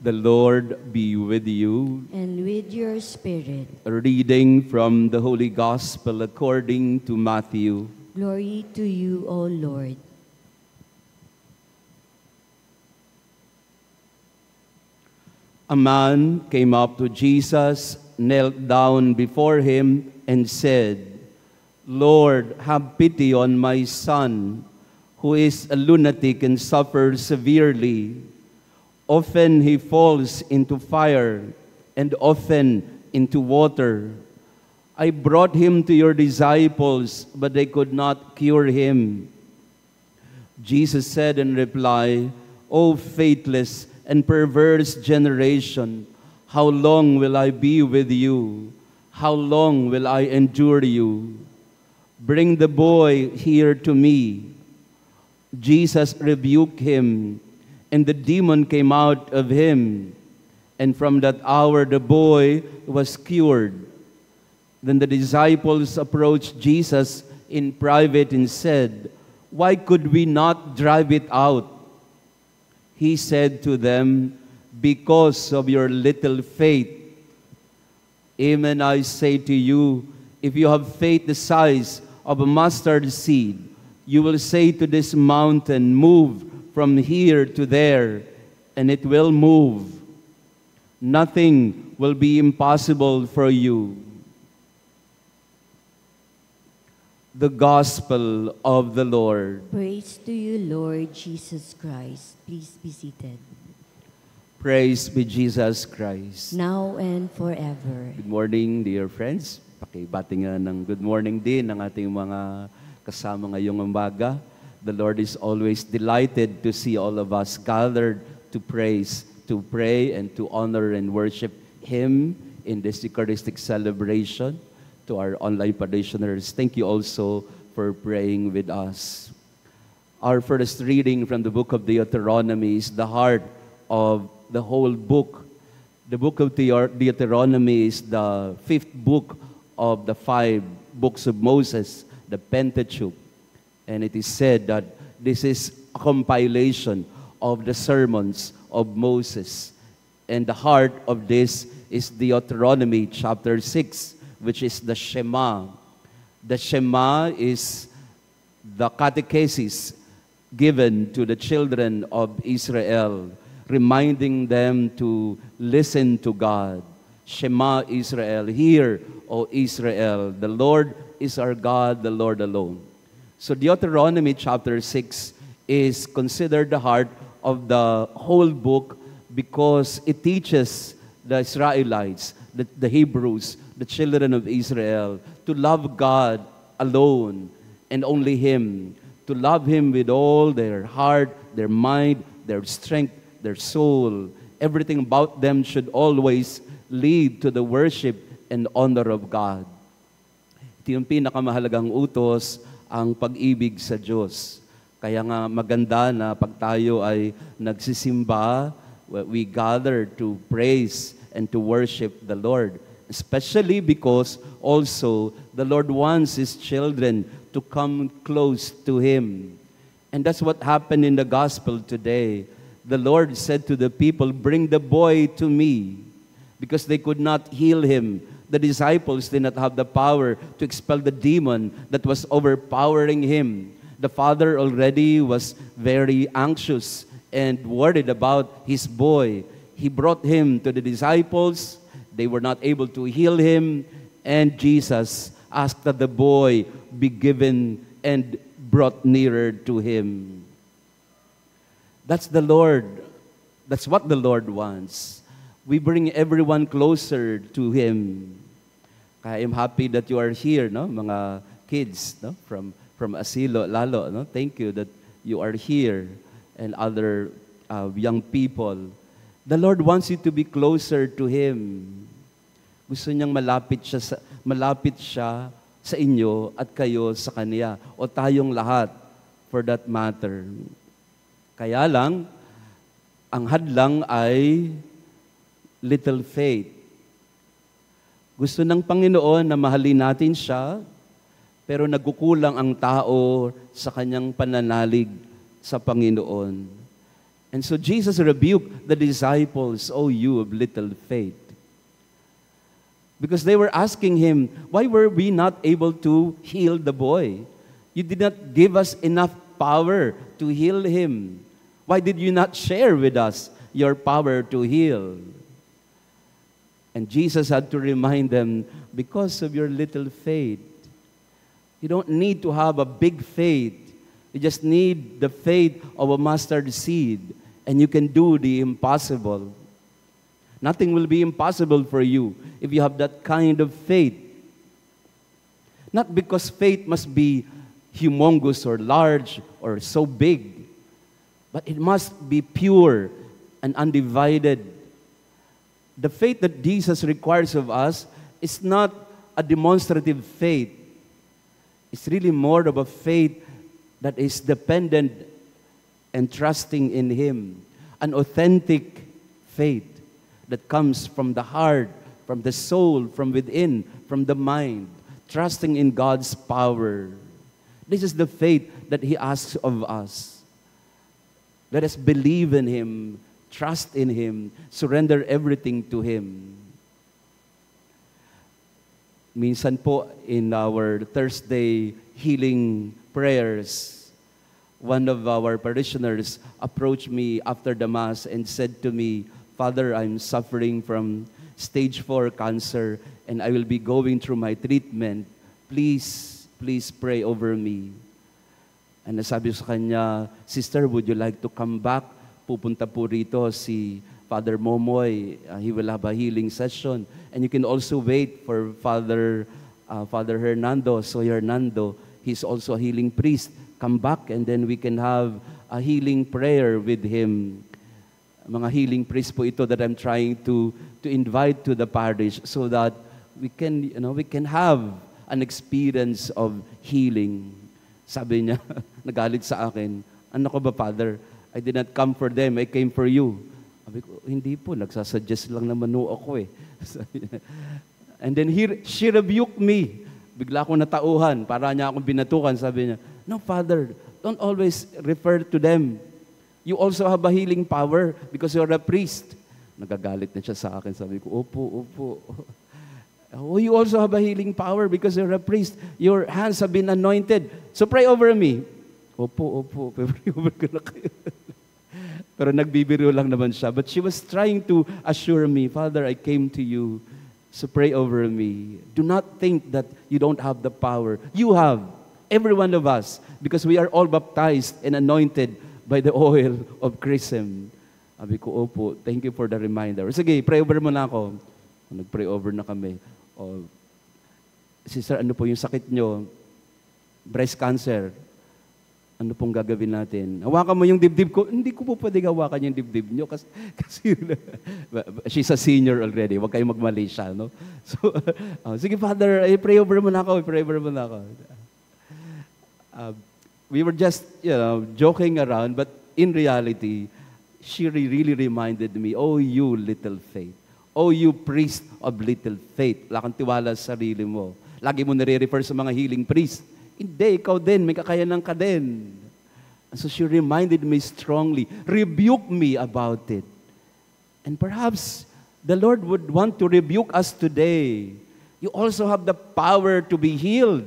The Lord be with you. And with your spirit. A reading from the Holy Gospel according to Matthew. Glory to you, O Lord. A man came up to Jesus, knelt down before him, and said, "Lord, have pity on my son, who is a lunatic and suffers severely. Often he falls into fire, and often into water. I brought him to your disciples, but they could not cure him." Jesus said in reply, "O faithless and perverse generation, how long will I be with you? How long will I endure you? Bring the boy here to me." Jesus rebuked him, and the demon came out of him. And from that hour the boy was cured. Then the disciples approached Jesus in private and said, "Why could we not drive it out?" He said to them, "Because of your little faith. Amen, I say to you, if you have faith the size of a mustard seed, you will say to this mountain, 'Move from here to there,' and it will move. Nothing will be impossible for you." The Gospel of the Lord. Praise to you, Lord Jesus Christ. Please be seated. Praise be Jesus Christ. Now and forever. Good morning, dear friends. Pakibati nga ng good morning din ng ating mga kasama ngayong umaga. The Lord is always delighted to see all of us gathered to praise, to pray, and to honor and worship Him in this Eucharistic celebration. To our online parishioners, thank you also for praying with us. Our first reading from the book of Deuteronomy is the heart of the whole book. The book of Deuteronomy is the fifth book of the 5 books of Moses, the Pentateuch. And it is said that this is a compilation of the sermons of Moses. And the heart of this is Deuteronomy chapter 6, which is the Shema. The Shema is the catechesis given to the children of Israel, reminding them to listen to God. Shema Israel, hear, O Israel, the Lord is our God, the Lord alone. So Deuteronomy chapter 6 is considered the heart of the whole book because it teaches the Israelites, the Hebrews, the children of Israel, to love God alone and only Him, to love Him with all their heart, their mind, their strength, their soul. Everything about them should always lead to the worship and honor of God. Ito yung pinakamahalagang utos, ang pag-ibig sa Diyos. Kaya nga maganda na pag tayo ay nagsisimba, we gather to praise and to worship the Lord. Especially because also the Lord wants His children to come close to Him. And that's what happened in the gospel today. The Lord said to the people, "Bring the boy to me," because they could not heal him. The disciples did not have the power to expel the demon that was overpowering him. The father already was very anxious and worried about his boy. He brought him to the disciples. They were not able to heal him, and Jesus asked that the boy be given and brought nearer to him. That's the Lord. That's what the Lord wants. We bring everyone closer to Him. Kaya I'm happy that you are here, no, mga kids, no, from Asilo, lalo, no. Thank you that you are here, and other young people. The Lord wants you to be closer to Him. Gusto niyang malapit siya sa inyo at kayo sa Kanya, o tayong lahat for that matter. Kaya lang, ang hadlang ay little faith. Gusto ng Panginoon na mahalin natin siya, pero nagkukulang ang tao sa kanyang pananalig sa Panginoon. And so Jesus rebuked the disciples, "O you of little faith." Because they were asking him, "Why were we not able to heal the boy? You did not give us enough power to heal him. Why did you not share with us your power to heal?" And Jesus had to remind them, because of your little faith. You don't need to have a big faith. You just need the faith of a mustard seed, and you can do the impossible. Nothing will be impossible for you if you have that kind of faith. Not because faith must be humongous or large or so big, but it must be pure and undivided. The faith that Jesus requires of us is not a demonstrative faith. It's really more of a faith that is dependent and trusting in Him. An authentic faith that comes from the heart, from the soul, from within, from the mind, trusting in God's power. This is the faith that He asks of us. Let us believe in Him, trust in Him, surrender everything to Him. Minsan po, in our Thursday healing prayers, one of our parishioners approached me after the Mass and said to me, "Father, I'm suffering from stage 4 cancer and I will be going through my treatment. Please pray over me." And nasabi ko sa kanya, "Sister, would you like to come back? Pupunta po rito si Father Momoy. He will have a healing session. And you can also wait for Father Hernando. So Hernando, he's also a healing priest. Come back and then we can have a healing prayer with him." Mga healing priest po ito that I'm trying to invite to the parish so that we can have an experience of healing. Sabi niya, nagalit sa akin, "Ano ko ba, Father? I did not come for them, I came for you." Sabi ko, "Hindi po, nagsasuggest lang naman ako eh." And then she rebuked me. Bigla akong natauhan, para niya akong binatukan. Sabi niya, "No, Father, don't always refer to them. You also have a healing power because you're a priest." Nagagalit na siya sa akin. Sabi ko, Opo. "Oh, you also have a healing power because you're a priest. Your hands have been anointed. So pray over me." Opo. Pray over ko na kayo. Pero nagbibiro lang naman siya. But she was trying to assure me, "Father, I came to you. So pray over me. Do not think that you don't have the power. You have, every one of us, because we are all baptized and anointed by the oil of chrism." Sabi ko, "Opo, thank you for the reminder." Sige, pray over mo na ako. Nag-pray over na kami. "Oh, Sister, ano po yung sakit nyo?" "Breast cancer." "Ano pong gagawin natin?" "Hawakan mo yung dibdib ko." "Hindi ko po pwede hawakan yung dibdib nyo kasi she's a senior already. Huwag kayong magmali siya, no? So, sige, Father, pray over mo na ako. We were just, joking around, but in reality, she really reminded me, "Oh, you little faith. Oh, you priest of little faith." Wala kang tiwala sa sarili mo. Lagi mo nare-refer sa mga healing priest. Hindi, ikaw din, may kakayanan ka din. And so she reminded me strongly, rebuked me about it. And perhaps the Lord would want to rebuke us today. You also have the power to be healed.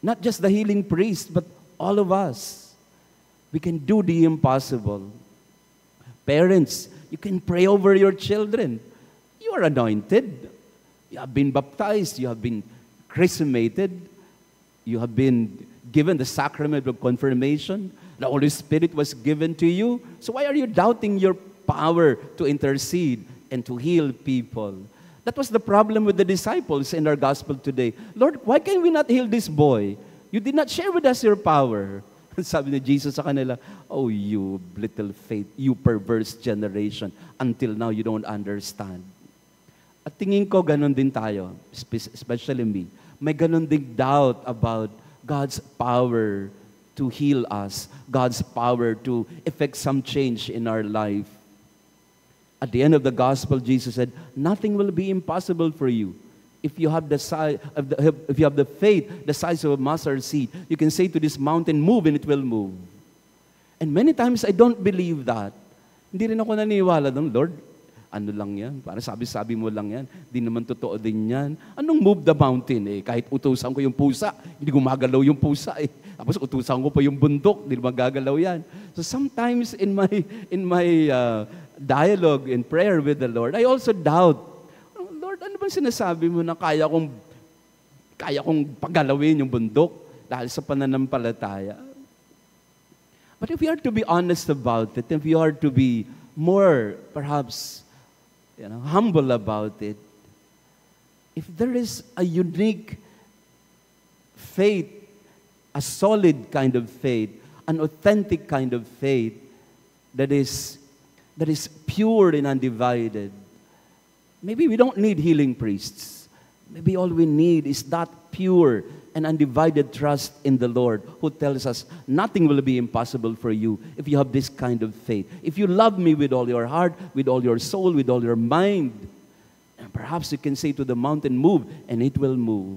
Not just the healing priest, but all of us. We can do the impossible. Parents, you can pray over your children. You are anointed. You have been baptized. You have been chrismated. You have been given the sacrament of confirmation. The Holy Spirit was given to you. So why are you doubting your power to intercede and to heal people? That was the problem with the disciples in our gospel today. "Lord, why can we not heal this boy? You did not share with us your power." Sabi ni Jesus sa kanila, "Oh, you little faith, you perverse generation. Until now, you don't understand." At tingin ko, ganun din tayo, especially me. May ganun ding doubt about God's power to heal us, God's power to effect some change in our life. At the end of the gospel, Jesus said, "Nothing will be impossible for you. If you have the faith the size of a mustard seed, you can say to this mountain, 'Move,' and it will move." And many times, I don't believe that. Hindi rin ako naniniwala ng Lord, ano lang yan? Para sabi-sabi mo lang yan. Di naman totoo din yan. Anong move the mountain? Kahit utusan ko yung pusa, hindi gumagalaw yung pusa. Tapos utusan ko pa yung bundok, hindi magagalaw yan. So sometimes in my dialogue and prayer with the Lord, I also doubt, Lord, ano bang sinasabi mo na kaya kong pagalawin yung bundok dahil sa pananampalataya? But if we are to be honest about it, if we are to be more, perhaps, humble about it, if there is a unique faith, a solid kind of faith, an authentic kind of faith that is pure and undivided, maybe we don't need healing priests. Maybe all we need is that pure and undivided trust in the Lord, who tells us nothing will be impossible for you if you have this kind of faith. If you love me with all your heart, with all your soul, with all your mind, and perhaps you can say to the mountain, move, and it will move.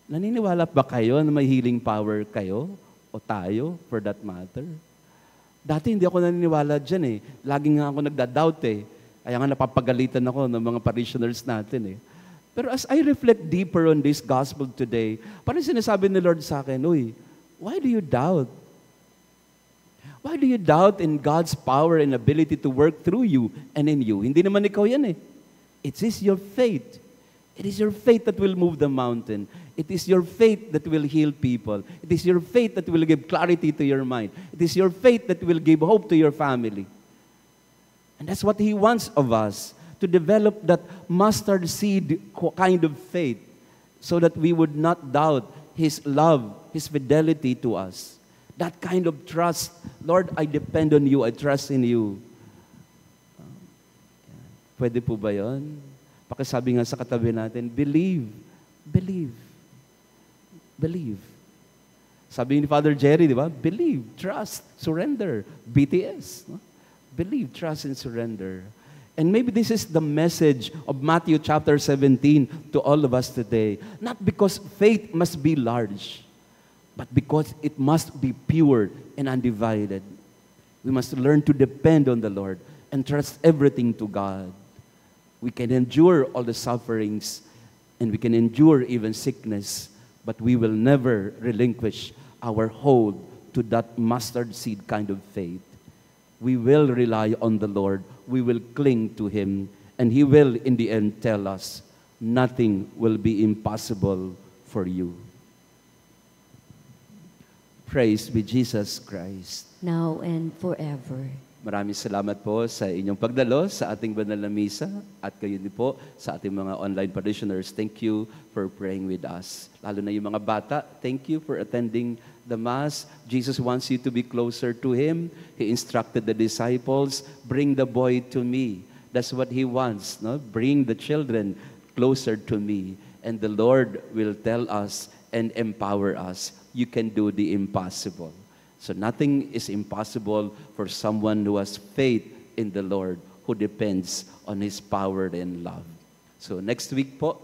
Naniniwala ba kayo na may healing power kayo? O tayo, for that matter? Dati hindi ako naniniwala dyan Lagi nga ako nagda-doubt Kaya nga napapagalitan ako ng mga parishioners natin Pero as I reflect deeper on this gospel today, parang sinasabi ni Lord sa akin, why do you doubt? Why do you doubt in God's power and ability to work through you and in you? Hindi naman ikaw yan It is your faith. It is your faith that will move the mountain. It is your faith that will heal people. It is your faith that will give clarity to your mind. It is your faith that will give hope to your family. And that's what He wants of us, to develop that mustard seed kind of faith so that we would not doubt His love, His fidelity to us. That kind of trust. Lord, I depend on you. I trust in you. Pwede po ba yun? Pakisabi nga sa katabi natin, believe. Believe. Believe. Sabi ni Father Jerry, di ba? Believe, trust, surrender. BTS. No? Believe, trust, and surrender. And maybe this is the message of Matthew chapter 17 to all of us today. Not because faith must be large, but because it must be pure and undivided. We must learn to depend on the Lord and trust everything to God. We can endure all the sufferings and we can endure even sickness, but we will never relinquish our hold to that mustard seed kind of faith. We will rely on the Lord. We will cling to Him. And He will, in the end, tell us, nothing will be impossible for you. Praise be Jesus Christ. Now and forever. Maraming salamat po sa inyong pagdalo sa ating banal na misa at kayo din po sa ating mga online parishioners. Thank you for praying with us. Lalo na yung mga bata, thank you for attending the Mass. Jesus wants you to be closer to Him. He instructed the disciples, bring the boy to me. That's what He wants, no? Bring the children closer to me. And the Lord will tell us and empower us. You can do the impossible. So nothing is impossible for someone who has faith in the Lord, who depends on His power and love. So next week po,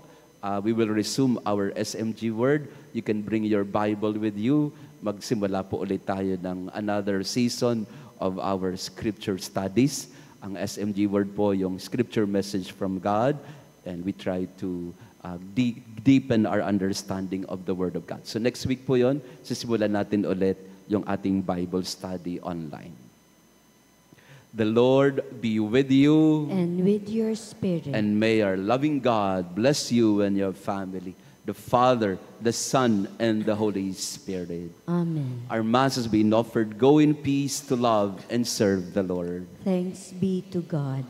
we will resume our SMG Word. You can bring your Bible with you. Magsimula po ulit tayo ng another season of our scripture studies. Ang SMG Word po, yung scripture message from God. And we try to deepen our understanding of the Word of God. So next week po yon, sisimulan natin ulit yung ating Bible study online. The Lord be with you. And with your spirit. And may our loving God bless you and your family. The Father, the Son, and the Holy Spirit. Amen. Our Mass has been offered. Go in peace to love and serve the Lord. Thanks be to God.